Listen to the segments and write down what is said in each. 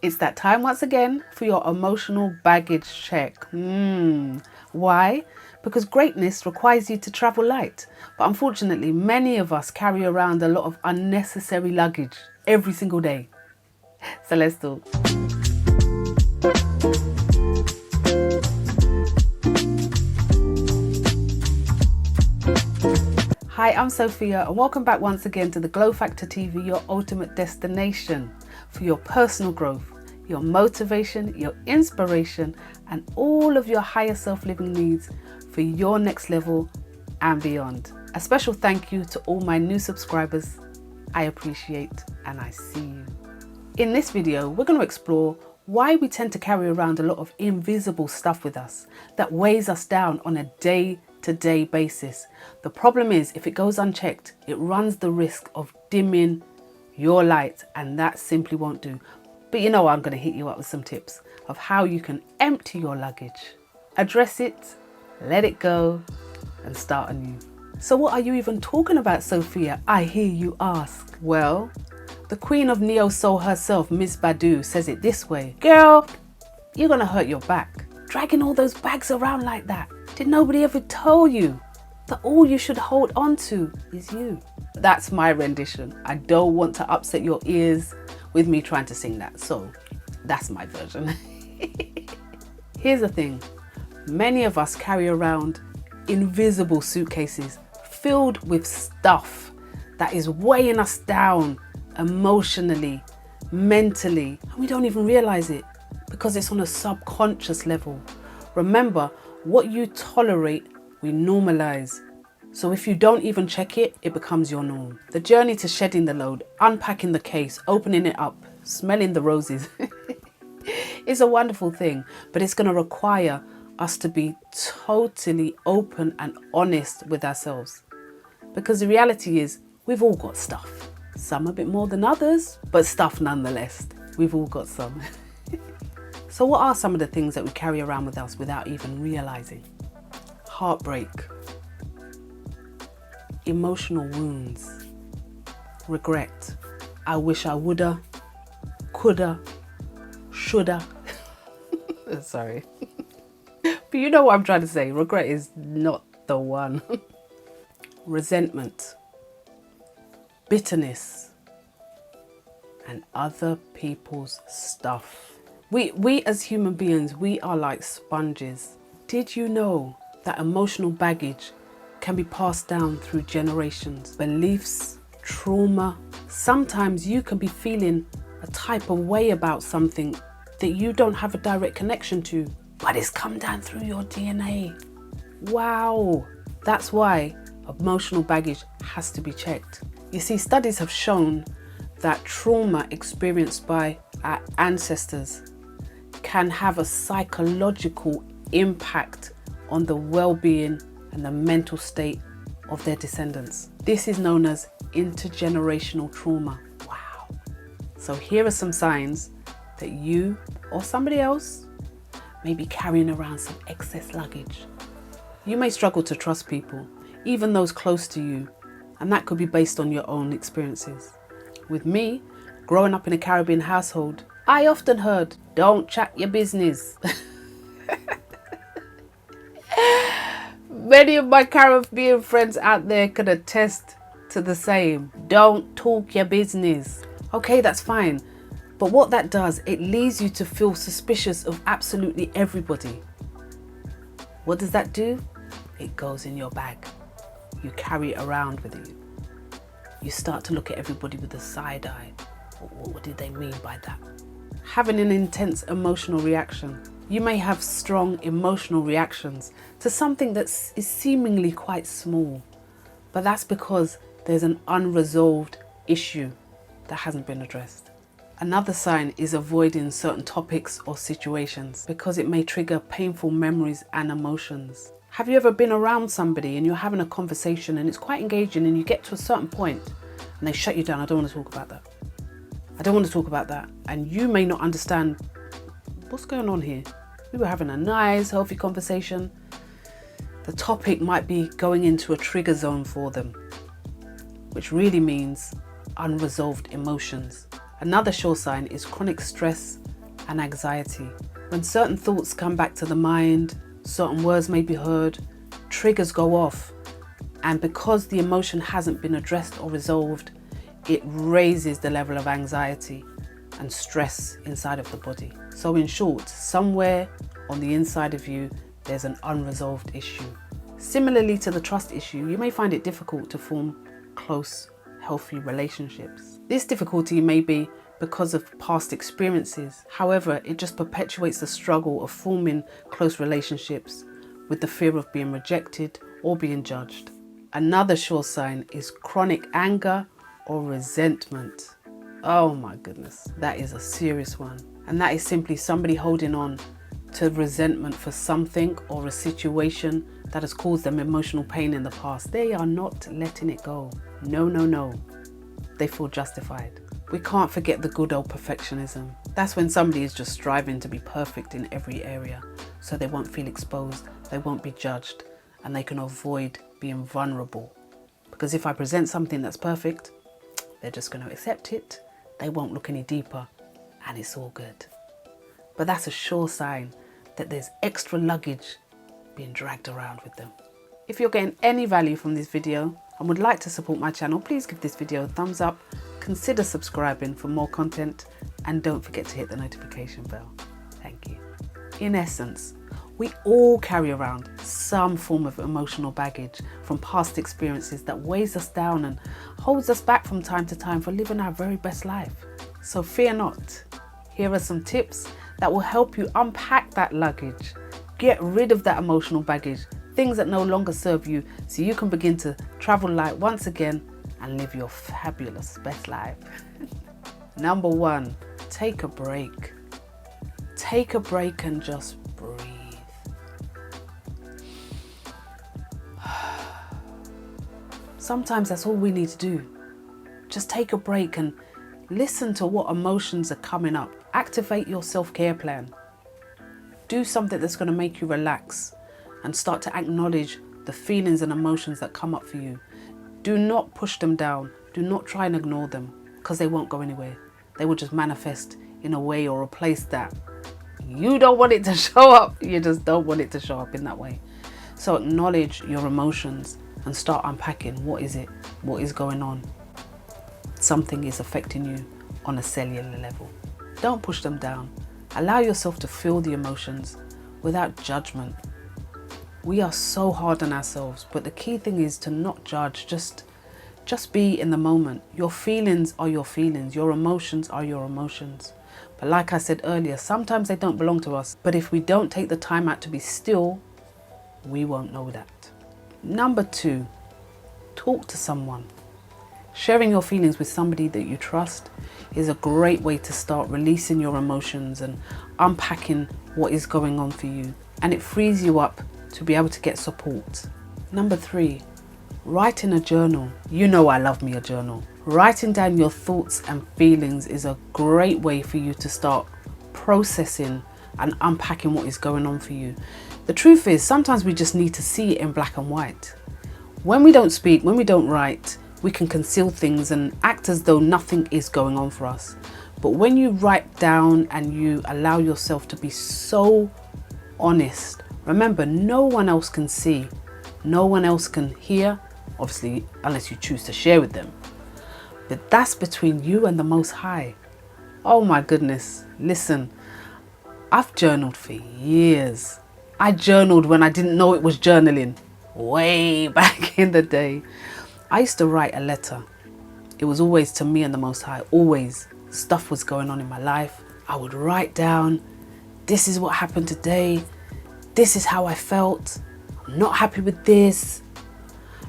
It's that time once again for your emotional baggage check. Why? Because greatness requires you to travel light. But unfortunately, many of us carry around a lot of unnecessary luggage every single day. So let's talk. Hi, I'm Sophia and welcome back once again to the Glow Factor TV, your ultimate destination for your personal growth, your motivation, your inspiration, and all of your higher self-living needs for your next level and beyond. A special thank you to all my new subscribers. I appreciate and I see you. In this video, we're going to explore why we tend to carry around a lot of invisible stuff with us that weighs us down on a day-to-day basis. The problem is, if it goes unchecked, it runs the risk of dimming your light, and that simply won't do. But you know, I'm going to hit you up with some tips of how you can empty your luggage, address it, let it go, and start anew. So what are you even talking about, Sophia? I hear you ask. Well, the queen of neo soul herself, Miss Badu, says it this way: girl, you're going to hurt your back dragging all those bags around like that. Did nobody ever tell you that all you should hold on to is you? That's my rendition. I don't want to upset your ears with me trying to sing that, so that's my version. Here's the thing. Many of us carry around invisible suitcases filled with stuff that is weighing us down emotionally, mentally, and we don't even realize it because it's on a subconscious level. Remember, what you tolerate, we normalize. So if you don't even check it, it becomes your norm. The journey to shedding the load, unpacking the case, opening it up, smelling the roses is a wonderful thing, but it's going to require us to be totally open and honest with ourselves. Because the reality is, we've all got stuff. Some a bit more than others, but stuff nonetheless. We've all got some. So what are some of the things that we carry around with us without even realizing? Heartbreak, emotional wounds, regret. I wish I woulda, coulda, shoulda. Sorry. But you know what I'm trying to say. Regret is not the one. Resentment, bitterness, and other people's stuff. We as human beings, we are like sponges. Did you know that emotional baggage can be passed down through generations? Beliefs, trauma. Sometimes you can be feeling a type of way about something that you don't have a direct connection to, but it's come down through your DNA. Wow. That's why emotional baggage has to be checked. You see, studies have shown that trauma experienced by our ancestors can have a psychological impact on the well-being and the mental state of their descendants. This is known as intergenerational trauma. Wow. So here are some signs that you or somebody else may be carrying around some excess luggage. You may struggle to trust people, even those close to you, and that could be based on your own experiences. With me, growing up in a Caribbean household, I often heard, "Don't chat your business." Many of my Caribbean friends out there could attest to the same. Don't talk your business. Okay, that's fine. But what that does, it leads you to feel suspicious of absolutely everybody. What does that do? It goes in your bag. You carry it around with you. You start to look at everybody with a side eye. What did they mean by that? Having an intense emotional reaction. You may have strong emotional reactions to something that is seemingly quite small, but that's because there's an unresolved issue that hasn't been addressed. Another sign is avoiding certain topics or situations because it may trigger painful memories and emotions. Have you ever been around somebody and you're having a conversation and it's quite engaging and you get to a certain point and they shut you down? I don't want to talk about that. I don't want to talk about that. And you may not understand what's going on here. We were having a nice, healthy conversation. The topic might be going into a trigger zone for them, which really means unresolved emotions. Another sure sign is chronic stress and anxiety. When certain thoughts come back to the mind, certain words may be heard, triggers go off. And because the emotion hasn't been addressed or resolved, it raises the level of anxiety and stress inside of the body. So in short, somewhere on the inside of you, there's an unresolved issue. Similarly to the trust issue, you may find it difficult to form close, healthy relationships. This difficulty may be because of past experiences. However, it just perpetuates the struggle of forming close relationships with the fear of being rejected or being judged. Another sure sign is chronic anger or resentment. Oh my goodness, that is a serious one. And that is simply somebody holding on to resentment for something or a situation that has caused them emotional pain in the past. They are not letting it go. No, no, no. They feel justified. We can't forget the good old perfectionism. That's when somebody is just striving to be perfect in every area, so they won't feel exposed, they won't be judged, and they can avoid being vulnerable. Because if I present something that's perfect, they're just going to accept it. They won't look any deeper, and it's all good. But that's a sure sign that there's extra luggage being dragged around with them. If you're getting any value from this video and would like to support my channel, please give this video a thumbs up, consider subscribing for more content, and don't forget to hit the notification bell. Thank you. In essence, we all carry around some form of emotional baggage from past experiences that weighs us down and holds us back from time to time for living our very best life. So fear not. Here are some tips that will help you unpack that luggage, get rid of that emotional baggage, things that no longer serve you, so you can begin to travel light once again and live your fabulous best life. Number 1, take a break. Take a break and just breathe. Sometimes that's all we need to do. Just take a break and listen to what emotions are coming up. Activate your self-care plan. Do something that's going to make you relax and start to acknowledge the feelings and emotions that come up for you. Do not push them down. Do not try and ignore them, because they won't go anywhere. They will just manifest in a way or a place that you don't want it to show up. You just don't want it to show up in that way. So acknowledge your emotions and start unpacking. What is it? What is going on? Something is affecting you on a cellular level. Don't push them down. Allow yourself to feel the emotions without judgment. We are so hard on ourselves, but the key thing is to not judge. Just be in the moment. Your feelings are your feelings. Your emotions are your emotions. But like I said earlier, sometimes they don't belong to us. But if we don't take the time out to be still, we won't know that. Number 2, talk to someone. Sharing your feelings with somebody that you trust is a great way to start releasing your emotions and unpacking what is going on for you. And it frees you up to be able to get support. Number 3, write in a journal. You know I love me a journal. Writing down your thoughts and feelings is a great way for you to start processing and unpacking what is going on for you. The truth is, sometimes we just need to see it in black and white. When we don't speak, when we don't write, we can conceal things and act as though nothing is going on for us. But when you write down and you allow yourself to be so honest, remember, no one else can see, no one else can hear, obviously, unless you choose to share with them. But that's between you and the Most High. Oh my goodness, listen, I've journaled for years. I journaled when I didn't know it was journaling, way back in the day. I used to write a letter. It was always to me and the Most High, always. Stuff was going on in my life. I would write down, this is what happened today. This is how I felt. I'm not happy with this.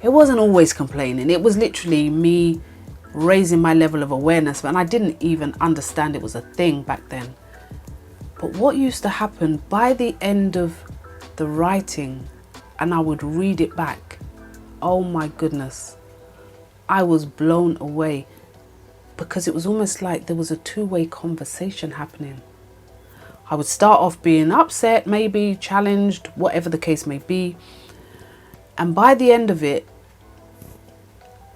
It wasn't always complaining. It was literally me raising my level of awareness, and I didn't even understand it was a thing back then. But what used to happen by the end of the writing, and I would read it back, oh my goodness, I was blown away, because it was almost like there was a two-way conversation happening. I would start off being upset, maybe challenged, whatever the case may be. And by the end of it,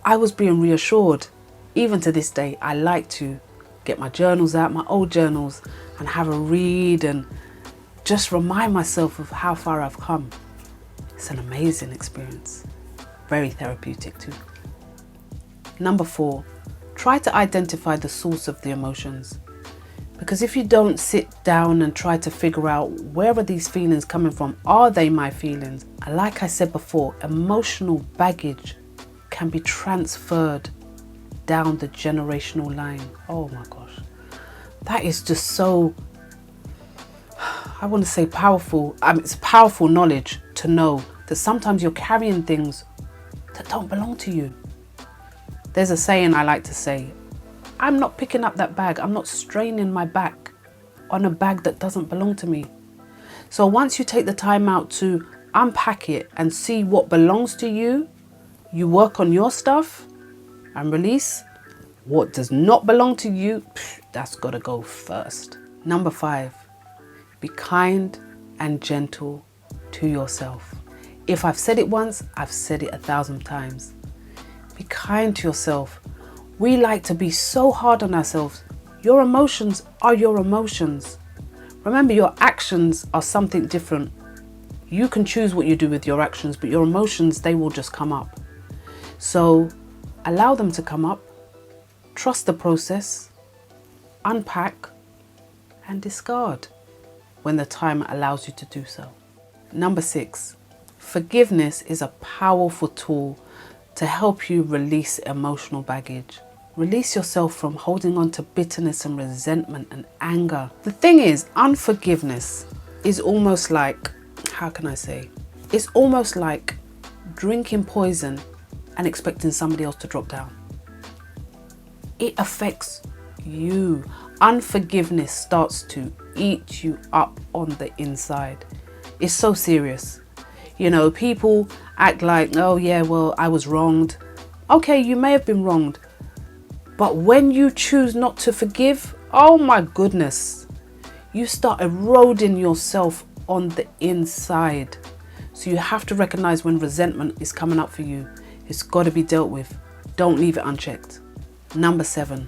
I was being reassured. Even to this day, I like to get my journals out, my old journals, and have a read and just remind myself of how far I've come. It's an amazing experience. Very therapeutic too. Number 4, try to identify the source of the emotions. Because if you don't sit down and try to figure out where are these feelings coming from, are they my feelings? And like I said before, emotional baggage can be transferred down the generational line. Oh my gosh, that is just so, I want to say powerful. It's powerful knowledge to know that sometimes you're carrying things that don't belong to you. There's a saying I like to say, I'm not picking up that bag. I'm not straining my back on a bag that doesn't belong to me. So once you take the time out to unpack it and see what belongs to you, you work on your stuff and release what does not belong to you. That's got to go first. Number 5, be kind and gentle to yourself. If I've said it once, I've said it 1,000 times. Be kind to yourself. We like to be so hard on ourselves. Your emotions are your emotions. Remember, your actions are something different. You can choose what you do with your actions, but your emotions, they will just come up. So allow them to come up. Trust the process. Unpack and discard when the time allows you to do so. Number 6, forgiveness is a powerful tool to help you release emotional baggage. Release yourself from holding on to bitterness and resentment and anger. The thing is, unforgiveness is almost like, how can I say? It's almost like drinking poison and expecting somebody else to drop down. It affects you. Unforgiveness starts to eat you up on the inside. It's so serious. You know, people act like, oh yeah, well, I was wronged. Okay, you may have been wronged. But when you choose not to forgive, oh my goodness, you start eroding yourself on the inside. So you have to recognize when resentment is coming up for you. It's got to be dealt with. Don't leave it unchecked. Number 7,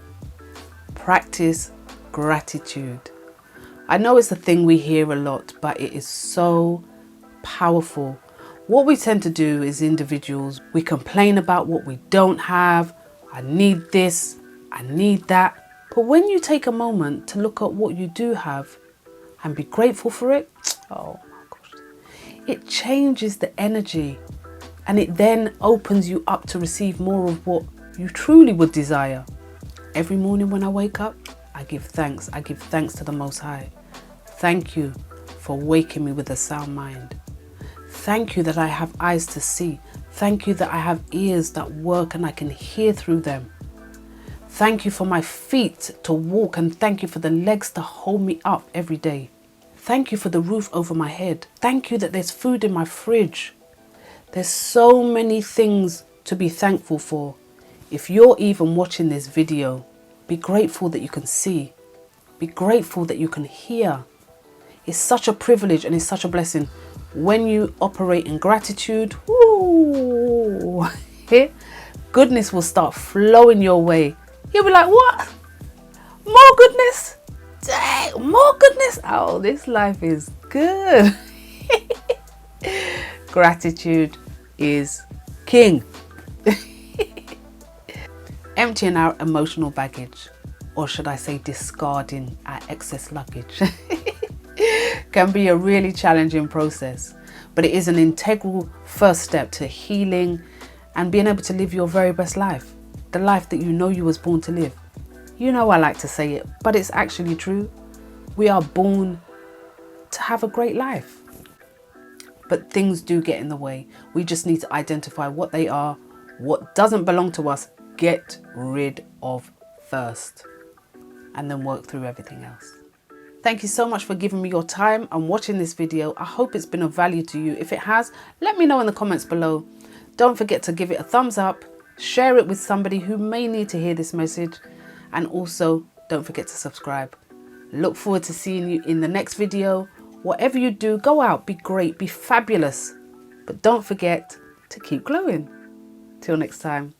practice gratitude. I know it's a thing we hear a lot, but it is so powerful. What we tend to do as individuals, we complain about what we don't have. I need this, I need that. But when you take a moment to look at what you do have and be grateful for it, oh my gosh, it changes the energy and it then opens you up to receive more of what you truly would desire. Every morning when I wake up, I give thanks. I give thanks to the Most High. Thank you for waking me with a sound mind. Thank you that I have eyes to see. Thank you that I have ears that work and I can hear through them. Thank you for my feet to walk, and thank you for the legs to hold me up every day. Thank you for the roof over my head. Thank you that there's food in my fridge. There's so many things to be thankful for. If you're even watching this video, be grateful that you can see. Be grateful that you can hear. It's such a privilege and it's such a blessing. When you operate in gratitude, woo, goodness will start flowing your way. You'll be like, what? More goodness? Dang, more goodness? Oh, this life is good. Gratitude is king. Emptying our emotional baggage, or should I say discarding our excess luggage, can be a really challenging process, but it is an integral first step to healing and being able to live your very best life, the life that you know you was born to live. You know I like to say it, but it's actually true. We are born to have a great life. But things do get in the way. We just need to identify what they are, what doesn't belong to us, get rid of first, and then work through everything else. Thank you so much for giving me your time and watching this video. I hope it's been of value to you. If it has, let me know in the comments below. Don't forget to give it a thumbs up, share it with somebody who may need to hear this message, and also don't forget to subscribe. Look forward to seeing you in the next video. Whatever you do, go out, be great, be fabulous, but don't forget to keep glowing. Till next time.